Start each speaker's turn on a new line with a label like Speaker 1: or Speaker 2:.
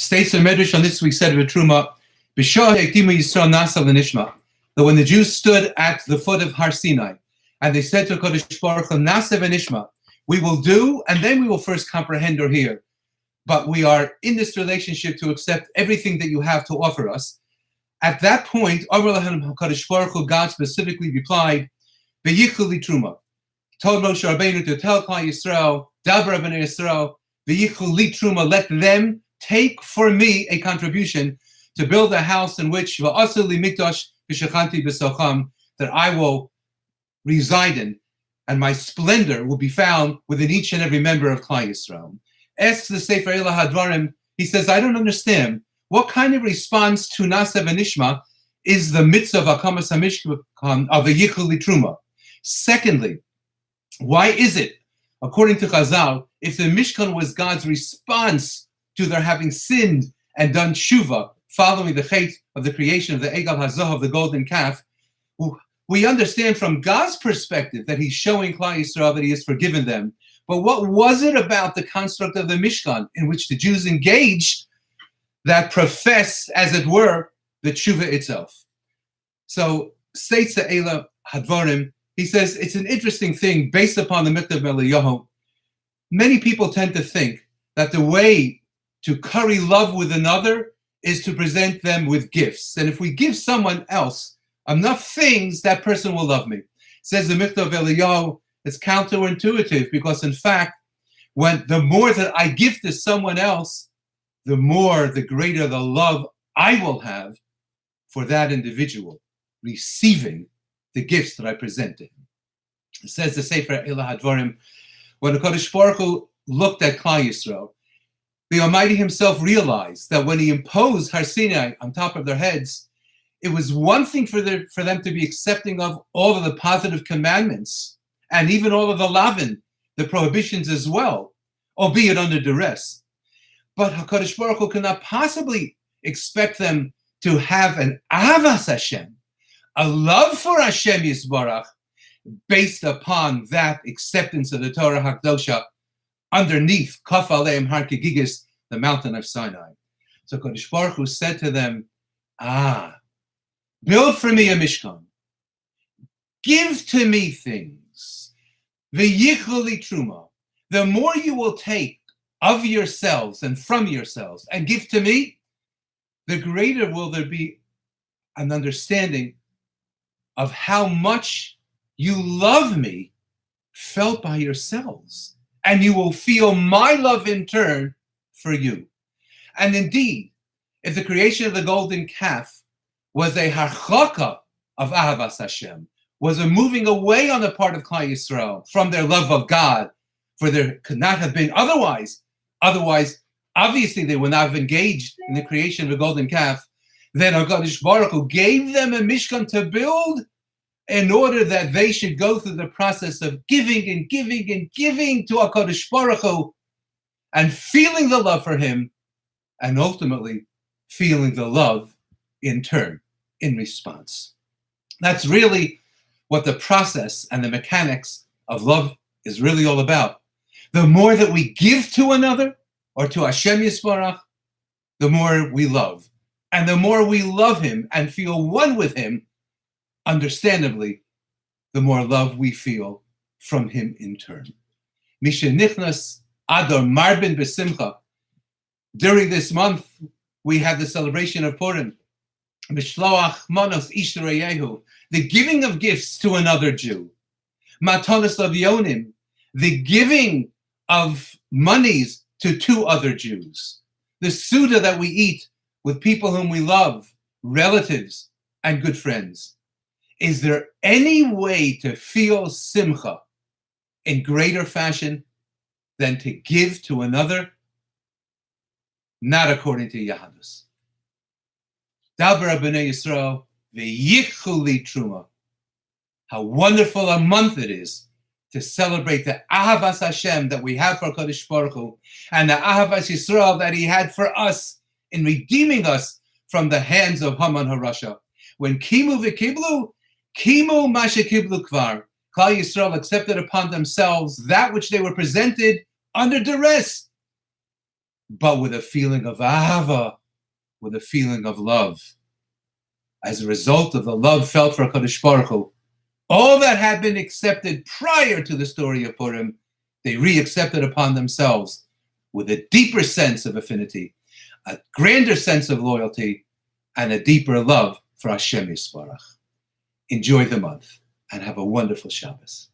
Speaker 1: States the Medrash on this week's set of Terumah, that when the Jews stood at the foot of Har Sinai, and they said to Kodesh Baruch Hu, Nasa v'nishma, we will do, and then we will first comprehend or hear. But we are in this relationship to accept everything that you have to offer us. At that point, Kodesh Baruch Hu, God specifically replied, V'yichlu li Terumah. He told Moshe Rabbeinu to tell Klal Yisrael, Daber b'nei Yisrael, V'yichlu li Terumah, let them take for me a contribution to build a house in which V'asu li mikdash v'shechanti b'socham, that I will reside in, and my splendor will be found within each and every member of Klal Yisrael. Asks the Sefer Eila Hadvarim, he says, I don't understand. What kind of response to Nasa v'nishma is the mitzvah of Hakamas HaMishkan of the Yichlu li Terumah? Secondly, why is it, according to Chazal, if the Mishkan was God's response to their having sinned and done tshuva, following the chait of the creation of the Egel HaZahav, the golden calf, we understand from God's perspective that he's showing Klal Yisrael that he has forgiven them. But what was it about the construct of the Mishkan in which the Jews engaged that profess, as it were, the tshuva itself? So, states the Eila Hadvarim, he says, it's an interesting thing based upon the Mikdav Eliyahu. Many people tend to think that the way to curry love with another is to present them with gifts. And if we give someone else enough things, that person will love me. Says the Mikdav Eliyahu, it's counterintuitive because, in fact, when the more that I give to someone else, the greater the love I will have for that individual receiving the gifts that I present to him. It says the Sefer Eila Hadvarim, when the Kodesh Baruch Hu looked at Klal Yisrael, the Almighty himself realized that when he imposed Har Sinai on top of their heads, it was one thing for them to be accepting of all of the positive commandments and even all of the lavin, the prohibitions as well, albeit under duress. But HaKadosh Baruch Hu cannot possibly expect them to have an avas Hashem, a love for Hashem Yisbarach, based upon that acceptance of the Torah HaKdosha underneath Kaf Aleim Har Kegigis, the mountain of Sinai. So HaKadosh Baruch Hu said to them, build for me a Mishkan. Give to me things. V'yichlu li Terumah. The more you will take of yourselves and from yourselves and give to me, the greater will there be an understanding of how much you love me felt by yourselves. And you will feel my love in turn for you. And indeed, if the creation of the golden calf was a harchaka of Ahavas Hashem, was a moving away on the part of Klal Yisrael from their love of God, for there could not have been otherwise, obviously they would not have engaged in the creation of the golden calf, then HaKadosh Baruch Hu gave them a Mishkan to build in order that they should go through the process of giving and giving and giving to HaKadosh Baruch Hu and feeling the love for him and ultimately feeling the love in turn, in response. That's really what the process and the mechanics of love is really all about. The more that we give to another, or to Hashem Yisbarach, the more we love. And the more we love him and feel one with him, understandably, the more love we feel from him in turn. Misha Nichnas Adar Marbin B'Simcha. During this month, we have the celebration of Purim. Mishloach Manos Ish Reyehu, the giving of gifts to another Jew. Matanos Avionim, the giving of monies to two other Jews. The Suda that we eat with people whom we love, relatives and good friends. Is there any way to feel Simcha in greater fashion than to give to another? Not according to Yahadus. Daber b'nei Yisrael v'yichlu li Terumah. How wonderful a month it is to celebrate the Ahavas Hashem that we have for Kodesh Baruch Hu and the Ahavas Yisrael that he had for us in redeeming us from the hands of Haman HaRasha. When Kimu v'kiblu, Kimu mashe kiblu kvar. Klal Yisrael accepted upon themselves that which they were presented under duress. but with a feeling of ahava, with a feeling of love. As a result of the love felt for HaKadosh Baruch Hu, all that had been accepted prior to the story of Purim, they re-accepted upon themselves with a deeper sense of affinity, a grander sense of loyalty, and a deeper love for Hashem Yisbarach. Enjoy the month and have a wonderful Shabbos.